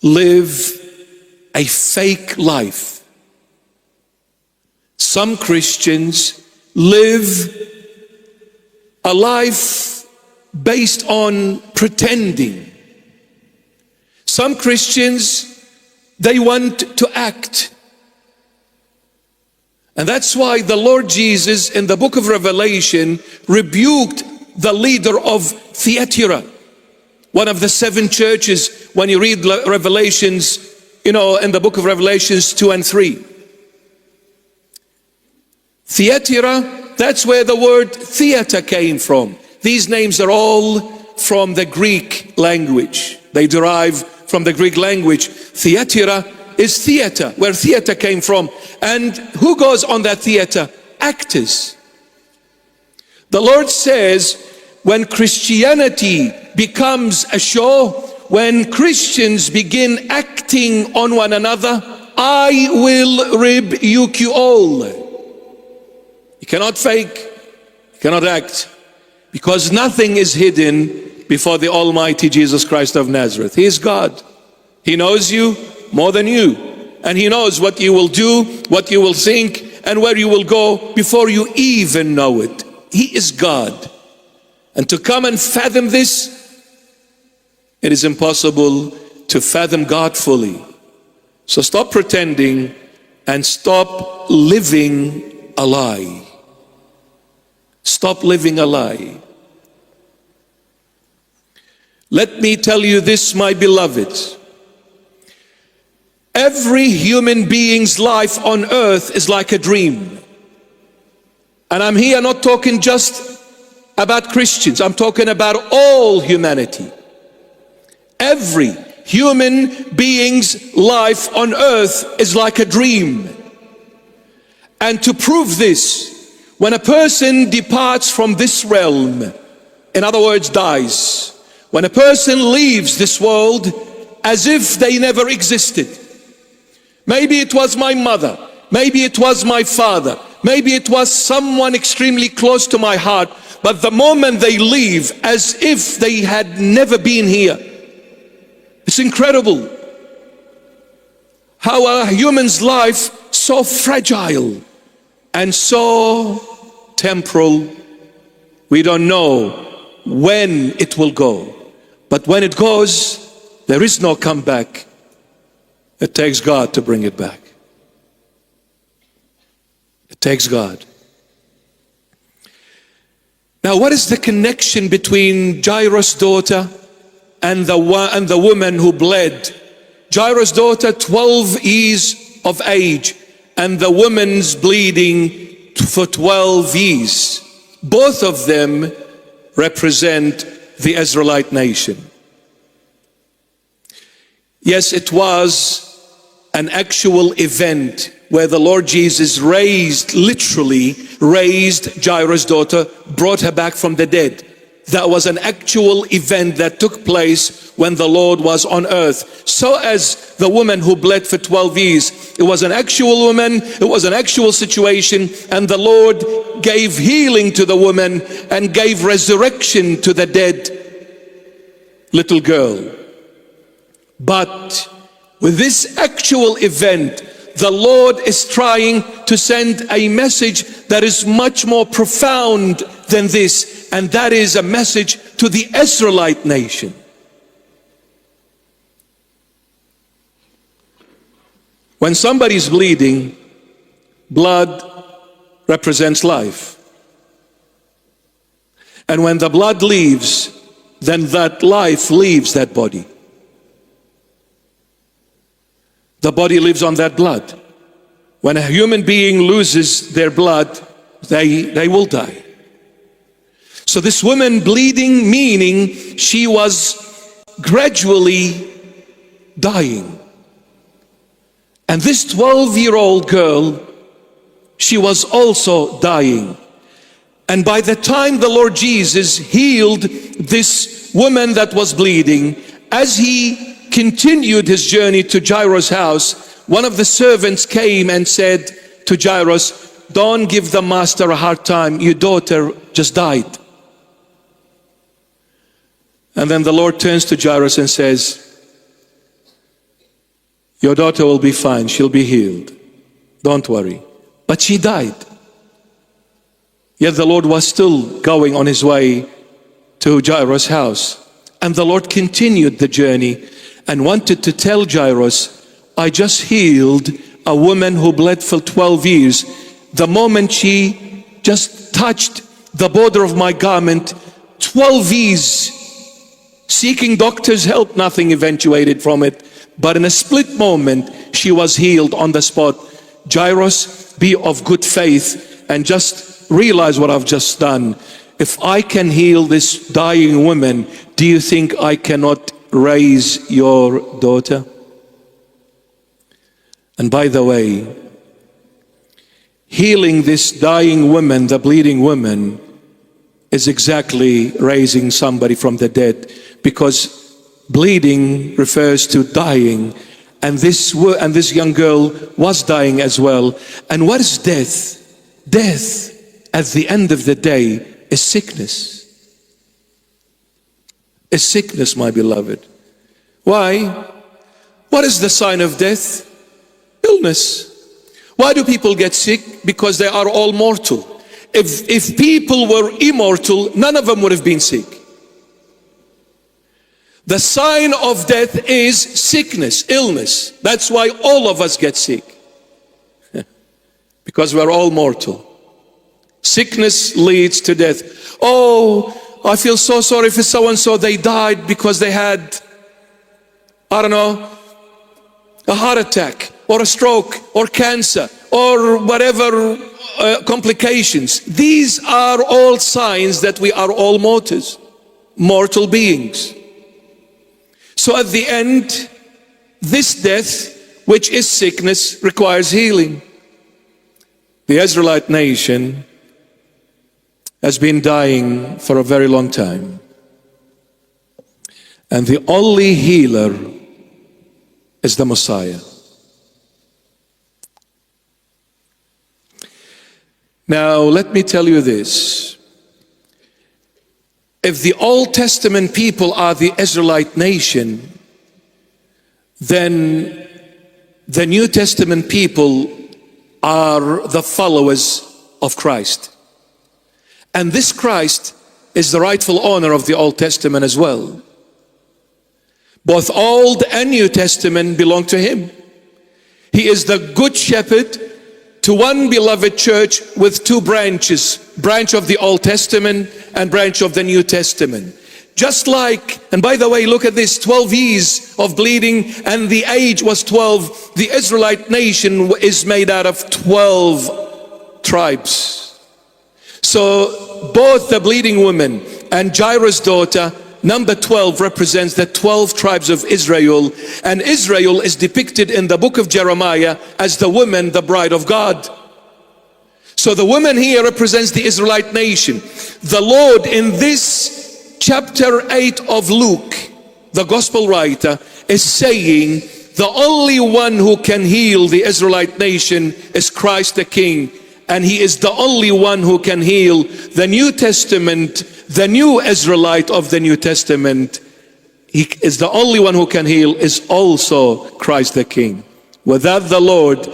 live a fake life. Some Christians live a life based on pretending. Some Christians, they want to act. And that's why the Lord Jesus in the book of Revelation rebuked the leader of Thyatira, one of the 7 churches, when you read Revelations, in the book of Revelations 2 and 3. Thyatira, that's where the word theater came from. These names are all from the Greek language. They derive from the Greek language. Thyatira is theater, where theater came from. And who goes on that theater? Actors. The Lord says, when Christianity becomes a show, when Christians begin acting on one another, I will rebuke you all. You cannot fake, you cannot act, because nothing is hidden before the Almighty Jesus Christ of Nazareth. He is God. He knows you more than you, and He knows what you will do, what you will think, and where you will go before you even know it. He is God. And to come and fathom this, it is impossible to fathom God fully. So stop pretending and stop living a lie. Stop living a lie. Let me tell you this, my beloved. Every human being's life on earth is like a dream. And I'm here not talking just about Christians. I'm talking about all humanity. Every human being's life on earth is like a dream. And to prove this, when a person departs from this realm, in other words, dies, when a person leaves this world as if they never existed, maybe it was my mother, maybe it was my father, maybe it was someone extremely close to my heart, but the moment they leave, as if they had never been here. It's incredible how a human's life so fragile and so temporal. We don't know when it will go, but when it goes, there is no comeback. It takes God to bring it back. It takes God. Now, what is the connection between Jairus' daughter and the woman who bled? Jairus' daughter, 12 years of age, and the woman's bleeding for 12 years. Both of them represent the Israelite nation. Yes, it was an actual event where the Lord Jesus literally raised Jairus' daughter, brought her back from the dead. That was an actual event that took place when the Lord was on earth. So as the woman who bled for 12 years, it was an actual woman, it was an actual situation, and the Lord gave healing to the woman and gave resurrection to the dead little girl. But with this actual event, the Lord is trying to send a message that is much more profound than this, and that is a message to the Israelite nation. When somebody's bleeding, blood represents life. And when the blood leaves, then that life leaves that body. The body lives on that blood. When a human being loses their blood, they will die. So this woman bleeding, meaning she was gradually dying. And this 12-year-old girl, she was also dying. And by the time the Lord Jesus healed this woman that was bleeding, as he continued his journey to Jairus' house, one of the servants came and said to Jairus, "Don't give the master a hard time, your daughter just died." And then the Lord turns to Jairus and says, Your daughter will be fine. She'll be healed. Don't worry. But she died. Yet the Lord was still going on his way to Jairus' house. And the Lord continued the journey and wanted to tell Jairus, I just healed a woman who bled for 12 years. The moment she just touched the border of my garment, 12 years seeking doctor's help, nothing eventuated from it. But in a split moment, she was healed on the spot. Jairus, be of good faith and just realize what I've just done. If I can heal this dying woman, do you think I cannot raise your daughter? And by the way, healing this dying woman, the bleeding woman, is exactly raising somebody from the dead, because bleeding refers to dying, and this young girl was dying as well. And what is death? Death, at the end of the day, is sickness. Is sickness, my beloved. Why? What is the sign of death? Illness. Why do people get sick? Because they are all mortal. If people were immortal, none of them would have been sick. The sign of death is sickness, illness. That's why all of us get sick. Because we're all mortal. Sickness leads to death. Oh, I feel so sorry for so-and-so. They died because they had, I don't know, a heart attack or a stroke or cancer or whatever complications. These are all signs that we are all mortal beings. So at the end, this death, which is sickness, requires healing. The Israelite nation has been dying for a very long time. And the only healer is the Messiah. Now, let me tell you this. If the Old Testament people are the Israelite nation, then the New Testament people are the followers of Christ. And this Christ is the rightful owner of the Old Testament as well. Both Old and New Testament belong to him. He is the good shepherd to one beloved church with two branches, branch of the Old Testament and branch of the New Testament. Just like, and by the way, look at this, 12 years of bleeding and the age was 12. The Israelite nation is made out of 12 tribes. So both the bleeding woman and Jairus' daughter, number 12, represents the 12 tribes of Israel. And Israel is depicted in the book of Jeremiah as the woman, the bride of God. So the woman here represents the Israelite nation. The Lord in this chapter 8 of Luke, the gospel writer, is saying the only one who can heal the Israelite nation is Christ the King. And he is the only one who can heal the New Testament, the new Israelite of the New Testament. He is the only one who can heal, is also Christ the King. Without the Lord,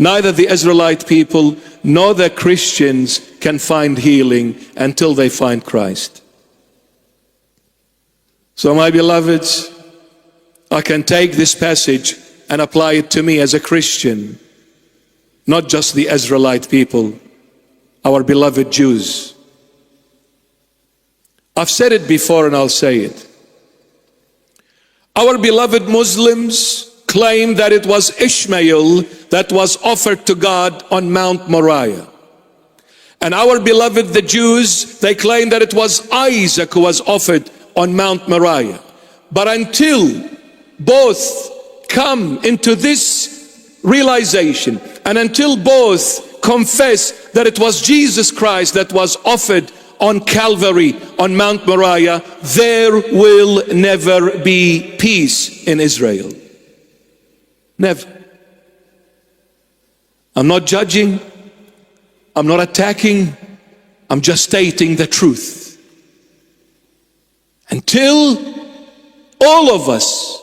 neither the Israelite people nor the Christians can find healing until they find Christ. So my beloveds, I can take this passage and apply it to me as a Christian. Not just the Israelite people, our beloved Jews. I've said it before and I'll say it. Our beloved Muslims claim that it was Ishmael that was offered to God on Mount Moriah. And our beloved the Jews, they claim that it was Isaac who was offered on Mount Moriah. But until both come into this realization, and until both confess that it was Jesus Christ that was offered on Calvary, on Mount Moriah, there will never be peace in Israel. Never. I'm not judging, I'm not attacking, I'm just stating the truth. Until all of us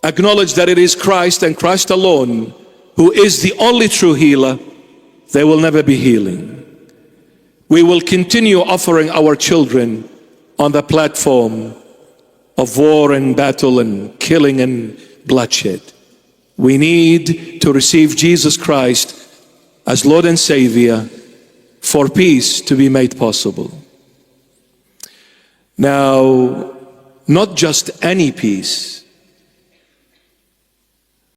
acknowledge that it is Christ and Christ alone who is the only true healer, there will never be healing. We will continue offering our children on the platform of war and battle and killing and bloodshed. We need to receive Jesus Christ as Lord and Savior for peace to be made possible. Now, not just any peace,